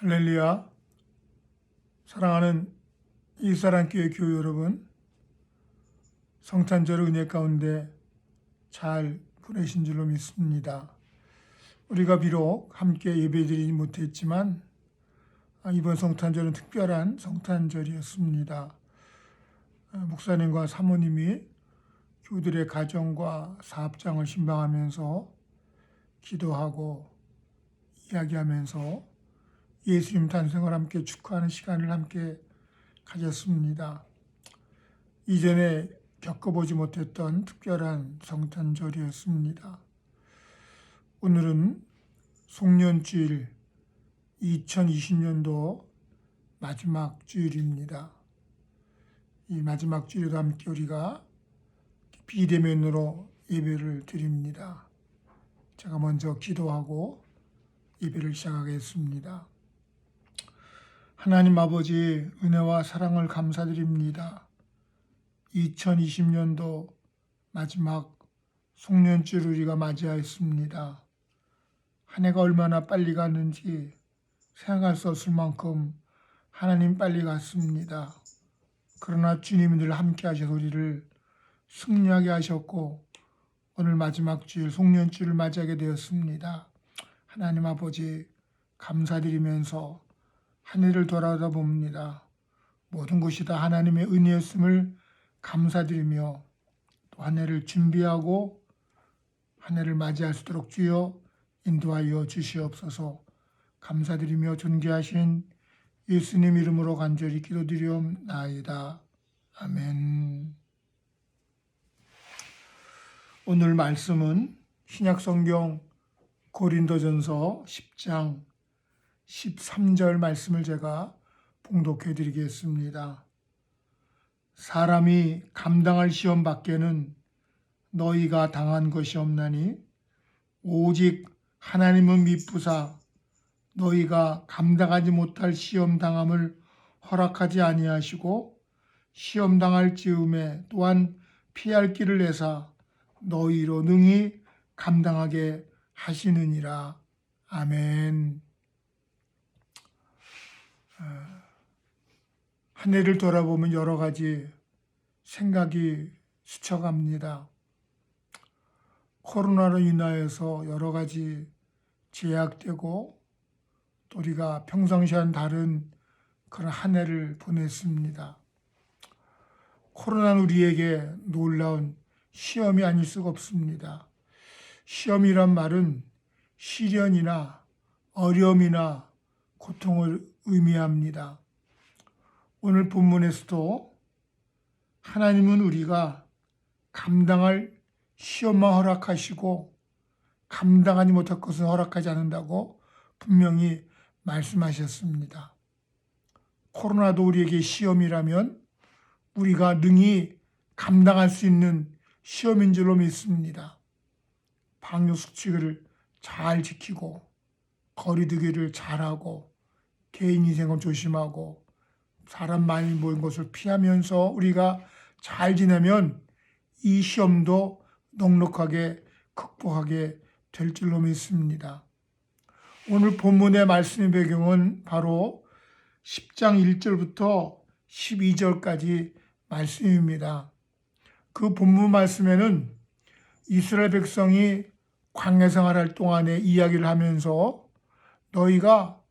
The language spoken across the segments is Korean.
할렐루야. 사랑하는 이사랑교회 교회 여러분, 성탄절 은혜 가운데 잘 보내신 줄로 믿습니다. 우리가 비록 함께 예배드리지 못했지만 이번 성탄절은 특별한 성탄절이었습니다. 목사님과 사모님이 교우들의 가정과 사업장을 신방하면서 기도하고 이야기하면서 예수님 탄생을 함께 축하하는 시간을 함께 가졌습니다. 이전에 겪어보지 못했던 특별한 성탄절이었습니다. 오늘은 송년주일 2020년도 마지막 주일입니다. 이 마지막 주일에도 함께 우리가 비대면으로 예배를 드립니다. 제가 먼저 기도하고 예배를 시작하겠습니다. 하나님 아버지, 은혜와 사랑을 감사드립니다. 2020년도 마지막 송년주를 우리가 맞이하였습니다. 한 해가 얼마나 빨리 갔는지 생각할 수 없을 만큼 하나님 빨리 갔습니다. 그러나 주님이 늘 함께 하셔서 우리를 승리하게 하셨고 오늘 마지막 주일 송년주를 맞이하게 되었습니다. 하나님 아버지 감사드리면서 한 해를 돌아다봅니다. 모든 것이 다 하나님의 은혜였음을 감사드리며 또 한 해를 준비하고 한 해를 맞이할 수 있도록 주여 인도하여 주시옵소서. 감사드리며 존귀하신 예수님 이름으로 간절히 기도드리옵나이다. 아멘. 오늘 말씀은 신약성경 고린도전서 10장 13절 말씀을 제가 봉독해 드리겠습니다. 사람이 감당할 시험 밖에는 너희가 당한 것이 없나니 오직 하나님은 미쁘사 너희가 감당하지 못할 시험 당함을 허락하지 아니하시고 시험 당할 즈음에 또한 피할 길을 내사 너희로 능히 감당하게 하시느니라. 아멘. 한 해를 돌아보면 여러 가지 생각이 스쳐갑니다. 코로나로 인하여서 여러 가지 제약되고 또 우리가 평상시와는 다른 그런 한 해를 보냈습니다. 코로나는 우리에게 놀라운 시험이 아닐 수가 없습니다. 시험이란 말은 시련이나 어려움이나 고통을 의미합니다. 오늘 본문에서도 하나님은 우리가 감당할 시험만 허락하시고 감당하지 못할 것은 허락하지 않는다고 분명히 말씀하셨습니다. 코로나도 우리에게 시험이라면 우리가 능히 감당할 수 있는 시험인 줄로 믿습니다. 방역수칙을 잘 지키고 거리두기를 잘하고 개인 위생을 조심하고 사람 많이 모인 곳을 피하면서 우리가 잘 지내면 이 시험도 넉넉하게 극복하게 될 줄로 믿습니다. 오늘 본문의 말씀의 배경은 바로 10장 1절부터 12절까지 말씀입니다. 그 본문 말씀에는 이스라엘 백성이 광야 생활할 동안에 이야기를 하면서 너희가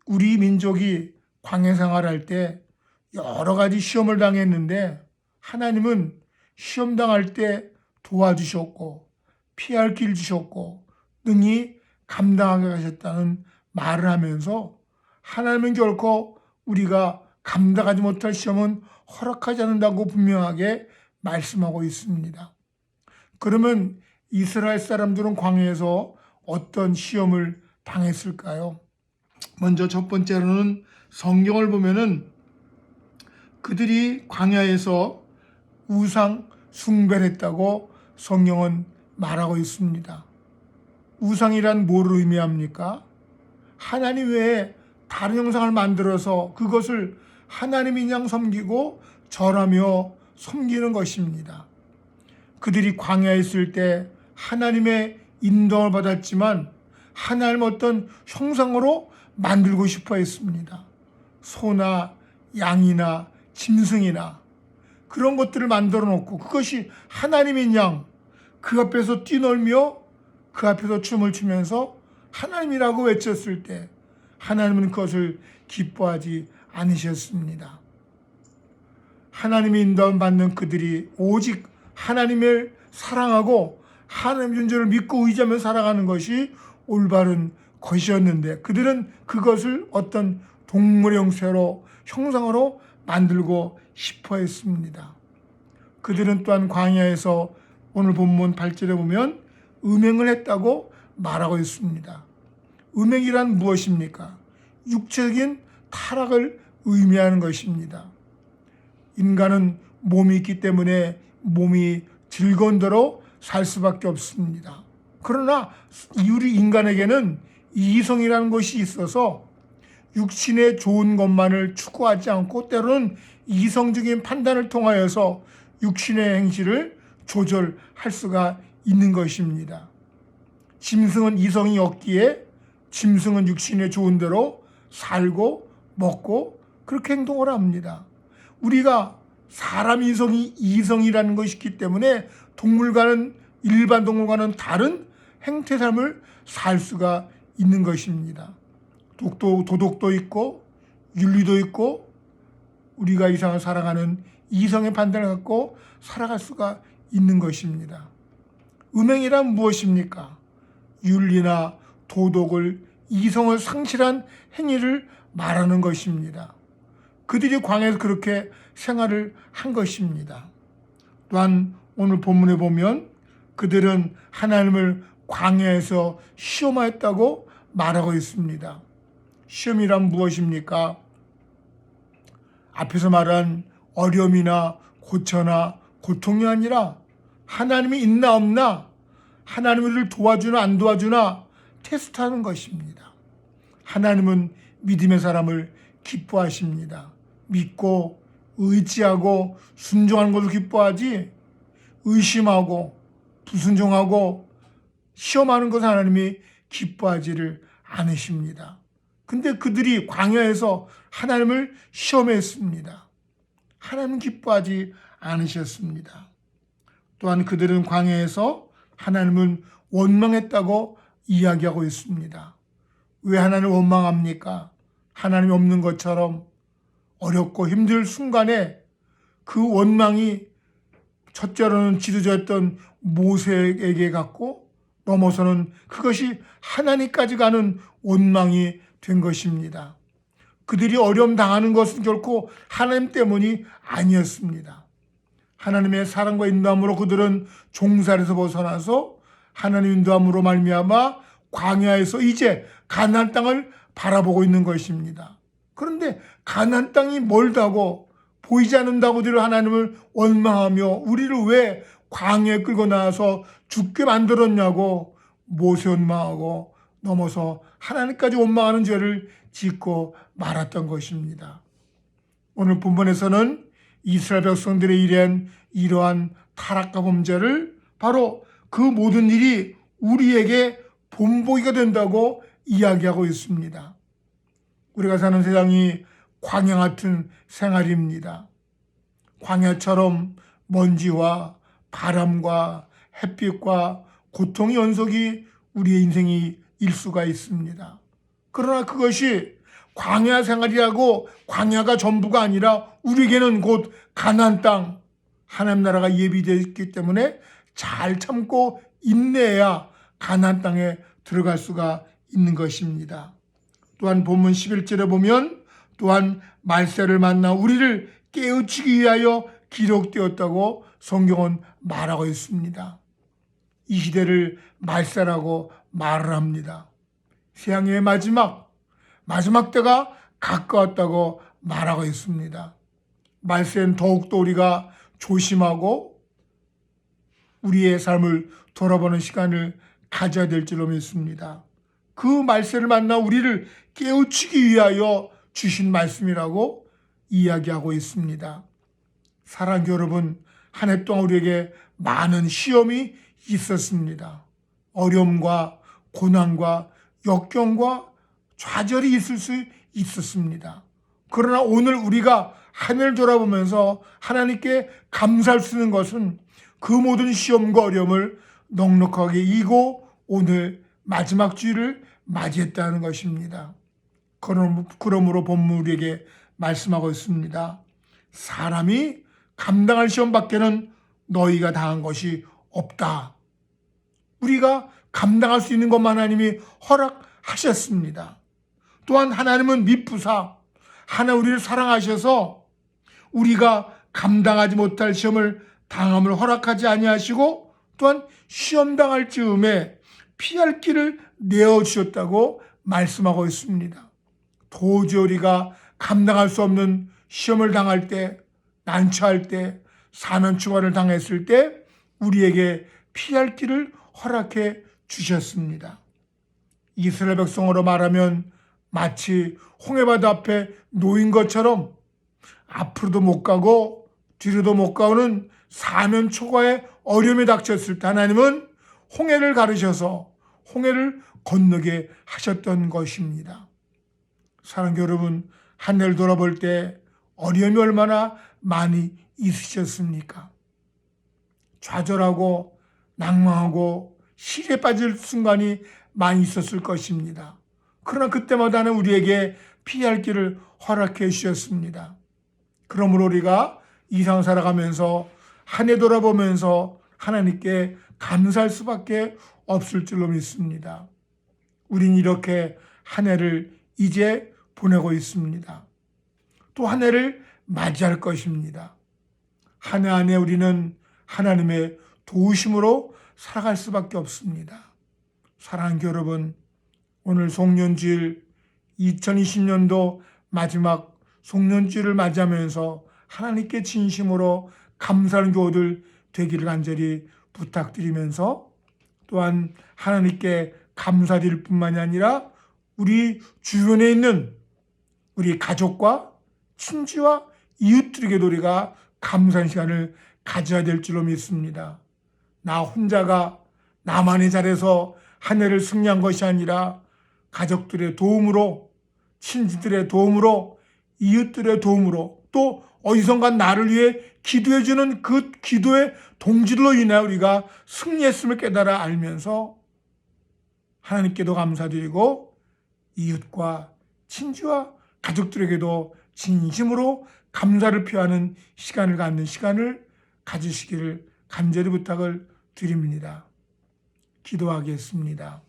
우리 민족이 광야 생활할 때 여러 가지 시험을 당했는데 하나님은 시험 당할 때 도와주셨고 피할 길 주셨고 능히 감당하게 하셨다는 말을 하면서 하나님은 결코 우리가 감당하지 못할 시험은 허락하지 않는다고 분명하게 말씀하고 있습니다. 그러면 이스라엘 사람들은 광야에서 어떤 시험을 당했을까요? 먼저 첫 번째로는 성경을 보면은 그들이 광야에서 우상 숭배를 했다고 성경은 말하고 있습니다. 우상이란 뭐를 의미합니까? 하나님 외에 다른 형상을 만들어서 그것을 하나님인 양 섬기고 절하며 섬기는 것입니다. 그들이 광야에 있을 때 하나님의 인도를 받았지만 하나님 어떤 형상으로 만들고 싶어 했습니다. 소나 양이나 짐승이나 그런 것들을 만들어 놓고 그것이 하나님인 양 그 앞에서 뛰놀며 그 앞에서 춤을 추면서 하나님이라고 외쳤을 때 하나님은 그것을 기뻐하지 않으셨습니다. 하나님의 인도함 받는 그들이 오직 하나님을 사랑하고 하나님 존재를 믿고 의지하며 살아가는 것이 올바른 것이었는데 그들은 그것을 어떤 동물의 형상으로 만들고 싶어 했습니다. 그들은 또한 광야에서 오늘 본문 8절에 보면 음행을 했다고 말하고 있습니다. 음행이란 무엇입니까? 육체적인 타락을 의미하는 것입니다. 인간은 몸이 있기 때문에 몸이 즐거운 대로 살 수밖에 없습니다. 그러나 우리 인간에게는 이성이라는 것이 있어서 육신의 좋은 것만을 추구하지 않고 때로는 이성적인 판단을 통하여서 육신의 행실을 조절할 수가 있는 것입니다. 짐승은 이성이 없기에 짐승은 육신의 좋은 대로 살고 먹고 그렇게 행동을 합니다. 우리가 사람 이성이라는 것이 있기 때문에 일반 동물과는 다른 행태 삶을 살 수가 있는 것입니다. 도덕도 있고 윤리도 있고 우리가 이상을 살아가는 이성의 판단을 갖고 살아갈 수가 있는 것입니다. 음행이란 무엇입니까? 윤리나 도덕을 이성을 상실한 행위를 말하는 것입니다. 그들이 광야에서 그렇게 생활을 한 것입니다. 또한 오늘 본문에 보면 그들은 하나님을 광야에서 시험하였다고 말하고 있습니다. 시험이란 무엇입니까? 앞에서 말한 어려움이나 고초나 고통이 아니라 하나님이 있나 없나, 하나님이 우리를 도와주나 안 도와주나 테스트하는 것입니다. 하나님은 믿음의 사람을 기뻐하십니다. 믿고 의지하고 순종하는 것을 기뻐하지 의심하고 불순종하고 시험하는 것을 하나님이 기뻐하지를 않으십니다. 근데 그들이 광야에서 하나님을 시험했습니다. 하나님은 기뻐하지 않으셨습니다. 또한 그들은 광야에서 하나님은 원망했다고 이야기하고 있습니다. 왜 하나님을 원망합니까? 하나님이 없는 것처럼 어렵고 힘들 순간에 그 원망이 첫째로는 지도자였던 모세에게 갔고 넘어서는 그것이 하나님까지 가는 원망이 된 것입니다. 그들이 어려움 당하는 것은 결코 하나님 때문이 아니었습니다. 하나님의 사랑과 인도함으로 그들은 종살에서 벗어나서 하나님 인도함으로 말미암아 광야에서 이제 가나안 땅을 바라보고 있는 것입니다. 그런데 가나안 땅이 멀다고 보이지 않는다고들 하나님을 원망하며 우리를 왜 광야에 끌고 나와서 죽게 만들었냐고 모세 원망하고 넘어서 하나님까지 원망하는 죄를 짓고 말았던 것입니다. 오늘 본문에서는 이스라엘 백성들의 일한 이러한 타락과 범죄를 바로 그 모든 일이 우리에게 본보기가 된다고 이야기하고 있습니다. 우리가 사는 세상이 광야 같은 생활입니다. 광야처럼 먼지와 바람과 햇빛과 고통의 연속이 우리의 인생이 일 수가 있습니다. 그러나 그것이 광야 생활이라고 광야가 전부가 아니라 우리에게는 곧 가나안 땅, 하나님 나라가 예비되어 있기 때문에 잘 참고 인내해야 가나안 땅에 들어갈 수가 있는 것입니다. 또한 본문 11절에 보면 또한 말세를 만나 우리를 깨우치기 위하여 기록되었다고 성경은 말하고 있습니다. 이 시대를 말세라고 말을 합니다. 세상의 마지막 때가 가까웠다고 말하고 있습니다. 말세는 더욱더 우리가 조심하고 우리의 삶을 돌아보는 시간을 가져야 될 줄로 믿습니다. 그 말세를 만나 우리를 깨우치기 위하여 주신 말씀이라고 이야기하고 있습니다. 사랑하는 여러분, 한 해 동안 우리에게 많은 시험이 있었습니다. 어려움과 고난과 역경과 좌절이 있을 수 있었습니다. 그러나 오늘 우리가 하늘을 돌아보면서 하나님께 감사할 수 있는 것은 그 모든 시험과 어려움을 넉넉하게 이기고 오늘 마지막 주일을 맞이했다는 것입니다. 그러므로 본문 우리에게 말씀하고 있습니다. 사람이 감당할 시험밖에는 너희가 당한 것이 없다. 우리가 감당할 수 있는 것만 하나님이 허락하셨습니다. 또한 하나님은 미쁘사 하나 우리를 사랑하셔서 우리가 감당하지 못할 시험을 당함을 허락하지 아니하시고 또한 시험 당할 즈음에 피할 길을 내어주셨다고 말씀하고 있습니다. 도저히 우리가 감당할 수 없는 시험을 당할 때, 난처할 때, 사면초가를 당했을 때 우리에게 피할 길을 허락해 주셨습니다. 이스라엘 백성으로 말하면 마치 홍해바다 앞에 놓인 것처럼 앞으로도 못 가고 뒤로도 못 가오는 사면초가의 어려움이 닥쳤을 때 하나님은 홍해를 가르셔서 홍해를 건너게 하셨던 것입니다. 사랑하는 여러분, 한 해를 돌아볼 때 어려움이 얼마나 많이 있으셨습니까? 좌절하고 낭망하고 실에 빠질 순간이 많이 있었을 것입니다. 그러나 그때마다는 우리에게 피할 길을 허락해 주셨습니다. 그러므로 우리가 이 세상 살아가면서 한 해 돌아보면서 하나님께 감사할 수밖에 없을 줄로 믿습니다. 우린 이렇게 한 해를 이제 보내고 있습니다. 또 한 해를 맞이할 것입니다. 한 해 안에 우리는 하나님의 도우심으로 살아갈 수밖에 없습니다. 사랑하는 여러분, 오늘 송년주일 2020년도 마지막 송년주일을 맞이하면서 하나님께 진심으로 감사하는 교우들 되기를 간절히 부탁드리면서 또한 하나님께 감사드릴 뿐만이 아니라 우리 주변에 있는 우리 가족과 친지와 이웃들에게도 우리가 감사한 시간을 가져야 될 줄로 믿습니다. 나 혼자가 나만의 잘해서 한 해를 승리한 것이 아니라 가족들의 도움으로, 친지들의 도움으로, 이웃들의 도움으로 또 어디선가 나를 위해 기도해주는 그 기도의 동지들로 인해 우리가 승리했음을 깨달아 알면서 하나님께도 감사드리고 이웃과 친지와 가족들에게도 진심으로 감사를 표하는 시간을 갖는 시간을 가지시기를 간절히 부탁을 드립니다. 기도하겠습니다.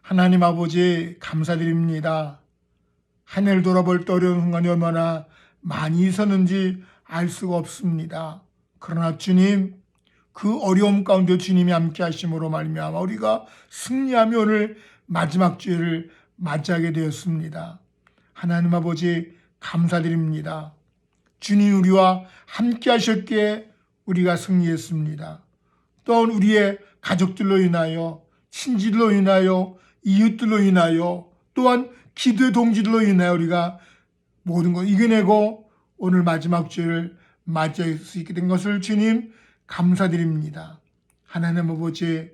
하나님 아버지 감사드립니다. 한 해를 돌아볼 때 어려운 순간이 얼마나 많이 있었는지 알 수가 없습니다. 그러나 주님, 그 어려움 가운데 주님이 함께 하심으로 말미암아 우리가 승리하며 오늘 마지막 주일을 맞이하게 되었습니다. 하나님 아버지 감사드립니다. 주님 우리와 함께 하셨기에 우리가 승리했습니다. 또한 우리의 가족들로 인하여, 친지들로 인하여, 이웃들로 인하여, 또한 기도의 동지들로 인하여 우리가 모든 걸 이겨내고 오늘 마지막 주일을 맞이할 수 있게 된 것을 주님 감사드립니다. 하나님 아버지,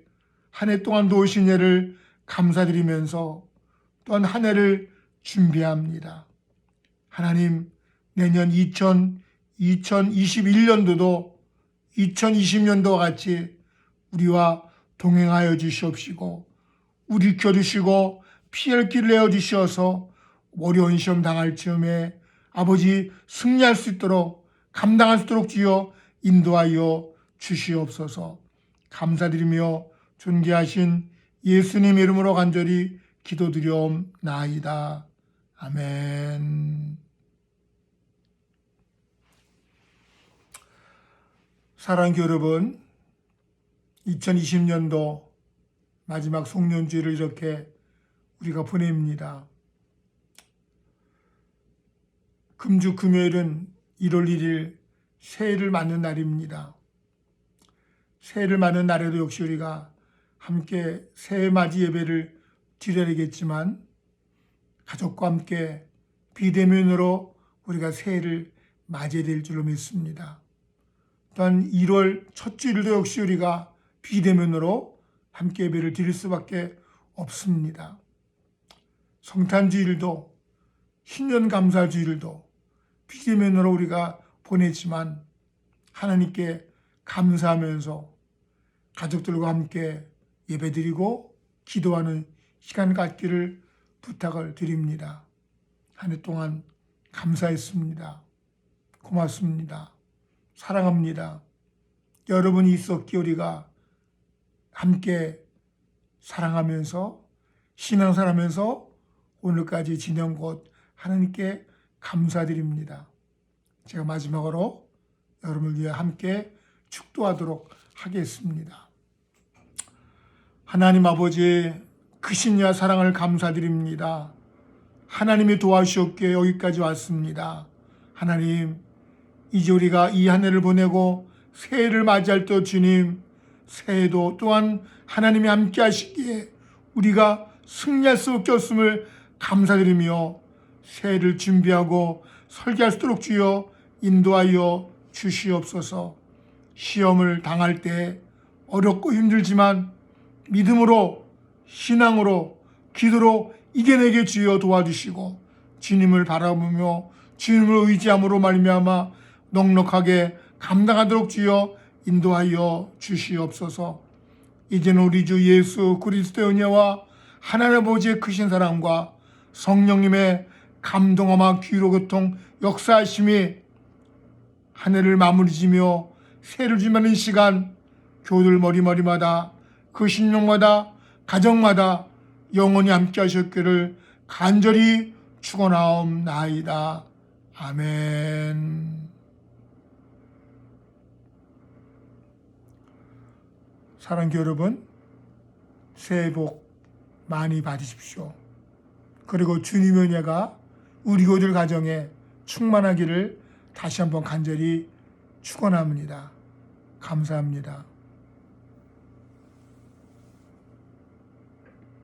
한 해 동안 도우신 예를 감사드리면서 또한 한 해를 준비합니다. 하나님, 내년 2021년도도 2020년도와 같이 우리와 동행하여 주시옵시고 우리 켜주시고 피할 길을 내어주셔서 어려운 시험 당할 즈음에 아버지 승리할 수 있도록 감당할 수 있도록 주여 인도하여 주시옵소서. 감사드리며 존귀하신 예수님 이름으로 간절히 기도드리옵나이다. 아멘. 사랑하는 여러분, 2020년도 마지막 송년주일을 이렇게 우리가 보냅니다. 금주 금요일은 1월 1일 새해를 맞는 날입니다. 새해를 맞는 날에도 역시 우리가 함께 새해 맞이 예배를 드려야겠지만 가족과 함께 비대면으로 우리가 새해를 맞이해야 될 줄로 믿습니다. 또한 1월 첫 주일도 역시 우리가 비대면으로 함께 예배를 드릴 수밖에 없습니다. 성탄주일도 신년 감사주일도 비대면으로 우리가 보냈지만 하나님께 감사하면서 가족들과 함께 예배드리고 기도하는 시간 갖기를 부탁을 드립니다. 한 해 동안 감사했습니다. 고맙습니다. 사랑합니다. 여러분이 있었기에 우리가 함께 사랑하면서 신앙생활하면서 오늘까지 지낸 곳 하나님께 감사드립니다. 제가 마지막으로 여러분을 위해 함께 축도하도록 하겠습니다. 하나님 아버지 크신 야 사랑을 감사드립니다. 하나님이 도와주셨기에 여기까지 왔습니다. 하나님, 이제 우리가 이 한 해를 보내고 새해를 맞이할 때 주님, 새해도 또한 하나님이 함께 하시기에 우리가 승리할 수 없겠음을 감사드리며 새해를 준비하고 설계할 수 있도록 주여 인도하여 주시옵소서. 시험을 당할 때 어렵고 힘들지만 믿음으로 신앙으로 기도로 이겨내게 주여 도와주시고 주님을 바라보며 주님을 의지함으로 말미암아 넉넉하게 감당하도록 주여 인도하여 주시옵소서. 이제는 우리 주 예수 그리스도의 은혜와 하나님 아버지의 크신 사랑과 성령님의 감동함과 귀로 교통 역사하심이 한 해를 마무리 지며 새해를 준비하는 시간 교들 머리마다 그 신령마다 가정마다 영원히 함께 하셨기를 간절히 축원하옵나이다. 아멘. 사랑하는 여러분, 새해 복 많이 받으십시오. 그리고 주님의 은혜가 우리 교들 가정에 충만하기를 다시 한번 간절히 축원합니다. 감사합니다.